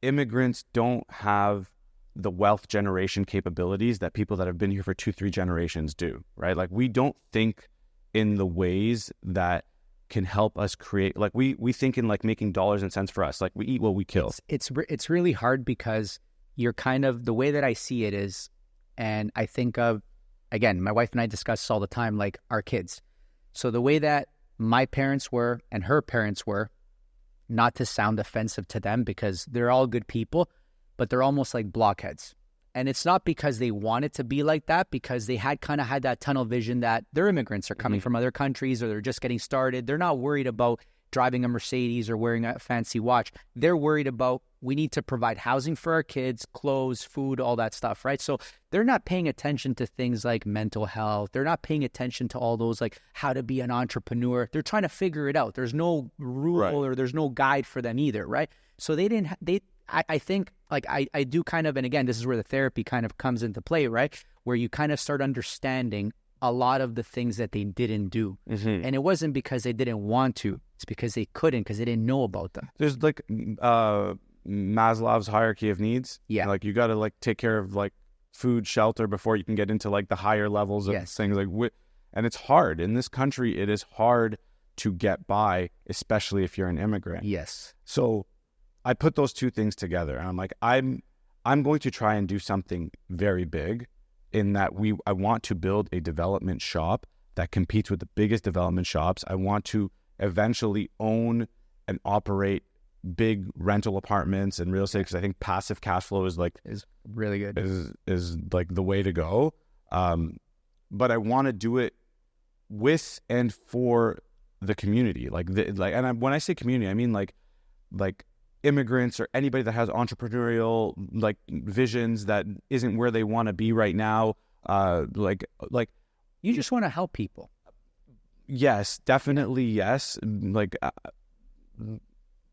immigrants don't have the wealth generation capabilities that people that have been here for 2-3 generations do, right? Like, we don't think in the ways that can help us create, like, we think in, like, making dollars and cents for us. Like, we eat what we kill. It's really hard, because you're kind of, the way that I see it is, and I think of, again, my wife and I discuss this all the time, like, our kids. So the way that my parents were and her parents were, not to sound offensive to them, because they're all good people, but they're almost like blockheads. And it's not because they wanted to be like that, because they had kind of had that tunnel vision that they're immigrants, are coming from other countries, or they're just getting started. They're not worried about driving a Mercedes or wearing a fancy watch. They're worried about, we need to provide housing for our kids, clothes, food, all that stuff, right? So they're not paying attention to things like mental health. They're not paying attention to all those, like, how to be an entrepreneur. They're trying to figure it out. There's no rule, right, or there's no guide for them either, right? So I think, like, I do kind of, and again, this is where the therapy kind of comes into play, right? Where you kind of start understanding a lot of the things that they didn't do. Mm-hmm. And it wasn't because they didn't want to. It's because they couldn't, because they didn't know about them. There's like Maslow's hierarchy of needs. Yeah. Like you got to like take care of like food, shelter before you can get into like the higher levels of Yes. things. Like, and it's hard in this country. It is hard to get by, especially if you're an immigrant. Yes. So I put those two things together, and I'm like, I'm going to try and do something very big, in that I want to build a development shop that competes with the biggest development shops. I want to eventually own and operate big rental apartments and real estate, because I think passive cash flow is really good. Is like the way to go. But I want to do it with and for the community. When I say community, I mean like immigrants or anybody that has entrepreneurial like visions that isn't where they want to be right now. Like you just want to help people. Yes, definitely. Yes. Like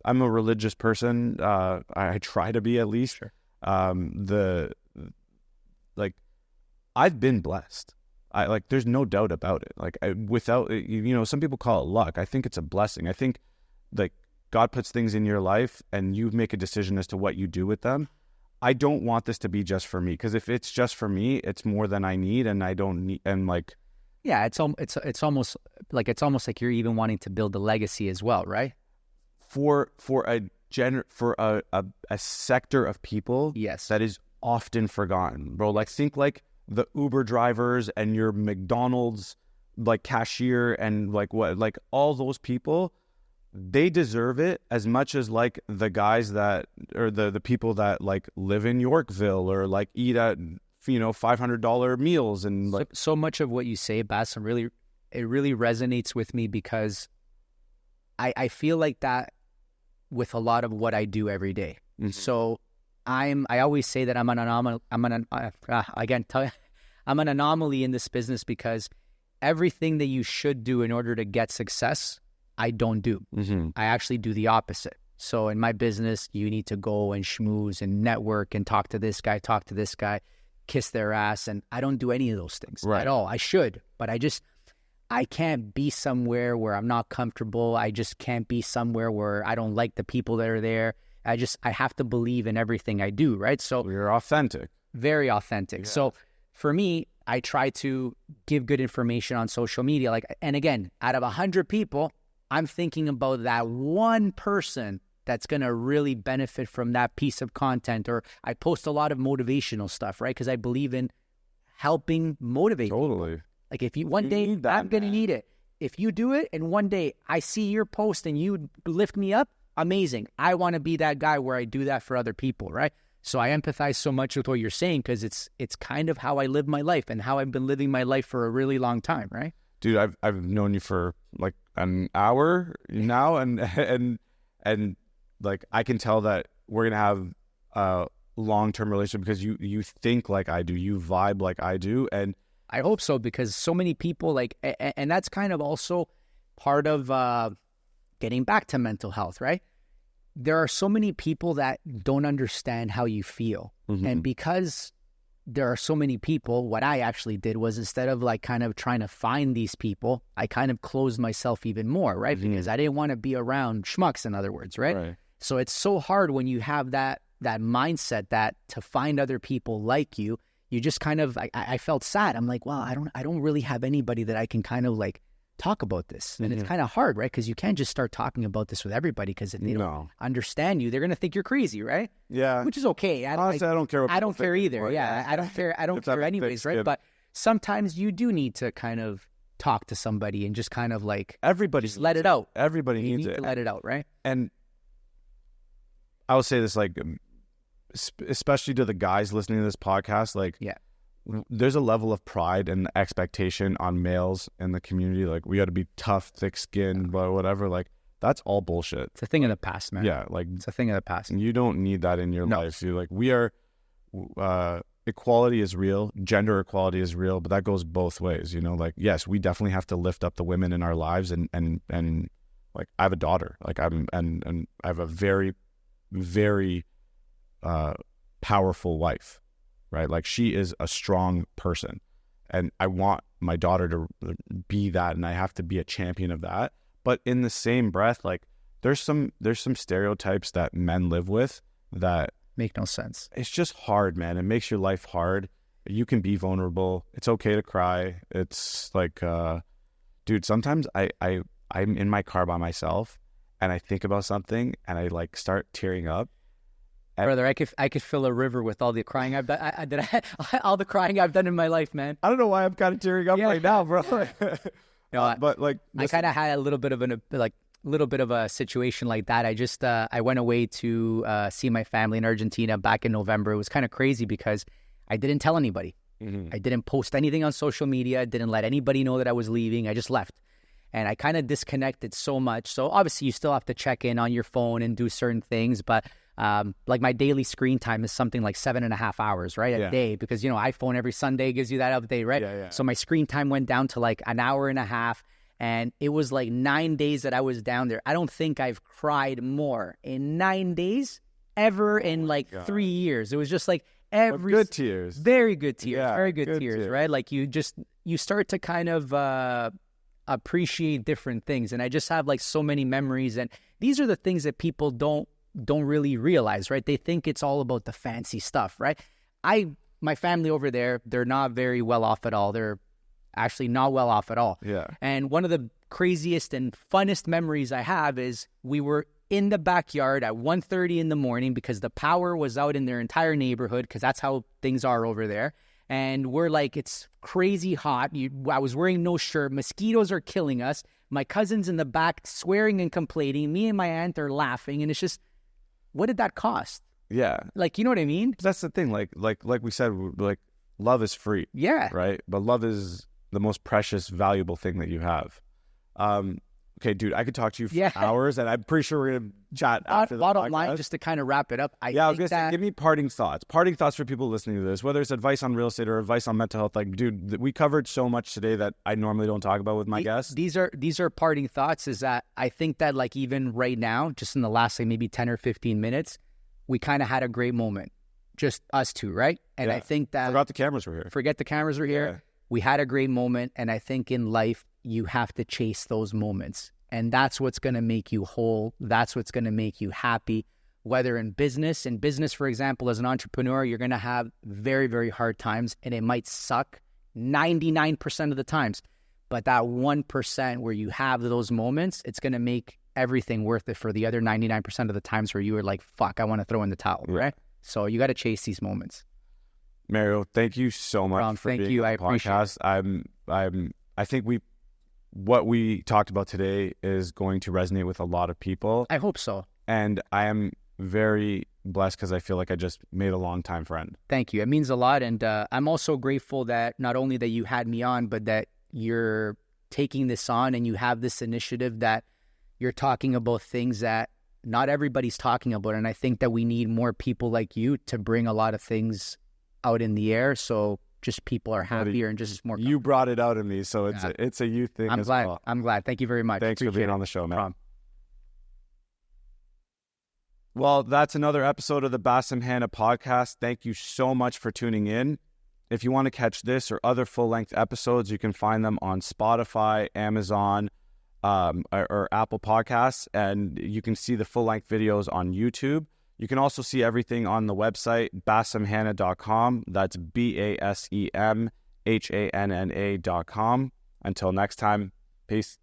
I'm a religious person. I try to be, at least. Sure. I've been blessed. There's no doubt about it. Without, some people call it luck. I think it's a blessing. I think like God puts things in your life and you make a decision as to what you do with them. I don't want this to be just for me, because if it's just for me, it's more than I need, and I don't need. And like, yeah, it's almost like you're even wanting to build a legacy as well, right? For a sector of people, yes, that is often forgotten, bro. Like, think like the Uber drivers and your McDonald's like cashier and like all those people. They deserve it as much as like the guys that, or the people that like live in Yorkville or like eat at $500 meals. And like so much of what you say, Basem, really resonates with me, because I feel like that with a lot of what I do every day. Mm-hmm. So I always say that I'm an anomaly. I'm an anomaly in this business, because everything that you should do in order to get success, I don't do. Mm-hmm. I actually do the opposite. So in my business, you need to go and schmooze and network and talk to this guy, kiss their ass. And I don't do any of those things at all. I should, but I can't be somewhere where I'm not comfortable. I just can't be somewhere where I don't like the people that are there. I have to believe in everything I do, right? So you're authentic. Very authentic. Yeah. So for me, I try to give good information on social media. And again, out of 100 people, I'm thinking about that one person that's going to really benefit from that piece of content. Or I post a lot of motivational stuff, right? Because I believe in helping motivate Totally. people. Like if you one day, I'm going to need it. If you do it and one day I see your post and you lift me up, amazing. I want to be that guy where I do that for other people, right? So I empathize so much with what you're saying, because it's kind of how I live my life and how I've been living my life for a really long time, right? Dude, I've known you for like an hour now, and like I can tell that we're gonna have a long-term relationship, because you think like I do, you vibe like I do, and I hope so, because so many people and that's kind of also part of getting back to mental health, right? There are so many people that don't understand how you feel, mm-hmm. and because there are so many people, what I actually did was, instead of like kind of trying to find these people, I kind of closed myself even more, right? Mm-hmm. Because I didn't want to be around schmucks, in other words, right? So it's so hard when you have that mindset, that to find other people like you just kind of, I felt sad. I'm like, well, I don't really have anybody that I can kind of like talk about this. And mm-hmm. it's kind of hard, right? Because you can't just start talking about this with everybody, because if they don't understand you, they're going to think you're crazy, right? Yeah. Which is okay. Honestly, I don't care. I don't care either. Yeah. I don't care. I don't care anyways, right? But sometimes you do need to kind of talk to somebody and just kind of like, everybody just let it out. Everybody you needs need it. to let it out, right? And I will say this, like, especially to the guys listening to this podcast, like, there's a level of pride and expectation on males in the community. Like, we got to be tough, thick-skinned, but whatever. Like, that's all bullshit. It's a thing of the past, man. Yeah, like, it's a thing of the past. You don't need that in your life. You're like, we are, equality is real, gender equality is real, but that goes both ways. Like, yes, we definitely have to lift up the women in our lives, and like, I have a daughter. Like, and I have a very, very powerful wife. Right? Like, she is a strong person, and I want my daughter to be that, and I have to be a champion of that. But in the same breath, like there's some stereotypes that men live with that make no sense. It's just hard, man. It makes your life hard. You can be vulnerable. It's okay to cry. It's like, dude, sometimes I'm in my car by myself and I think about something and I like start tearing up. Brother, I could fill a river with all the crying I've done. All the crying I've done in my life, man. I don't know why I'm kind of tearing up right now, bro. No, but like I kind of had a little bit of a situation like that. I went away to see my family in Argentina back in November. It was kind of crazy because I didn't tell anybody. Mm-hmm. I didn't post anything on social media. Didn't let anybody know that I was leaving. I just left. And I kind of disconnected so much. So obviously you still have to check in on your phone and do certain things, but like my daily screen time is something like 7.5 hours, right? A day, because, you know, iPhone every Sunday gives you that update, right? Yeah. So my screen time went down to like an hour and a half, and it was like 9 days that I was down there. I don't think I've cried more in 9 days ever in like 3 years. It was just like good tears. Very good tears. Yeah, very good tears, right? Like you start to kind of appreciate different things. And I just have like so many memories, and these are the things that people don't really realize, right? They think it's all about the fancy stuff, right? My family over there, they're not very well off at all. They're actually not well off at all. Yeah. And one of the craziest and funnest memories I have is we were in the backyard at 1:30 in the morning because the power was out in their entire neighborhood, because that's how things are over there. And we're like, it's crazy hot. I was wearing no shirt. Mosquitoes are killing us. My cousin's in the back swearing and complaining. Me and my aunt are laughing. And it's just, what did that cost? Yeah. Like, you know what I mean? That's the thing. Like we said, like love is free. Yeah. Right. But love is the most precious, valuable thing that you have. Okay, dude, I could talk to you for hours, and I'm pretty sure we're going to chat after the bottom podcast. line, just to kind of wrap it up. I was going to say, give me parting thoughts. Parting thoughts for people listening to this, whether it's advice on real estate or advice on mental health. Like, dude, we covered so much today that I normally don't talk about with my guests. These are parting thoughts, is that I think that like even right now, just in the last like maybe 10 or 15 minutes, we kind of had a great moment. Just us two, right? And I think that... Forget the cameras were here. Yeah. We had a great moment, and I think in life, you have to chase those moments. And that's what's going to make you whole. That's what's going to make you happy. Whether in business, for example, as an entrepreneur, you're going to have very, very hard times, and it might suck 99% of the times. But that 1% where you have those moments, it's going to make everything worth it for the other 99% of the times where you were like, fuck, I want to throw in the towel, right? So you got to chase these moments. Mario, thank you so much for being on the podcast. I think what we talked about today is going to resonate with a lot of people. I hope so. And I am very blessed because I feel like I just made a longtime friend. Thank you. It means a lot. And I'm also grateful that not only that you had me on, but that you're taking this on and you have this initiative that you're talking about things that not everybody's talking about. And I think that we need more people like you to bring a lot of things out in the air. So just people are happier and just more. You brought it out in me, so it's a you thing. I'm glad. Thank you very much. Thanks for being on the show, man. Well, that's another episode of the Basem Hanna podcast. Thank you so much for tuning in. If you want to catch this or other full-length episodes, you can find them on Spotify, Amazon, or Apple Podcasts, and you can see the full-length videos on YouTube. You can also see everything on the website, basemhanna.com. That's BASEMHANNA.com. Until next time, peace.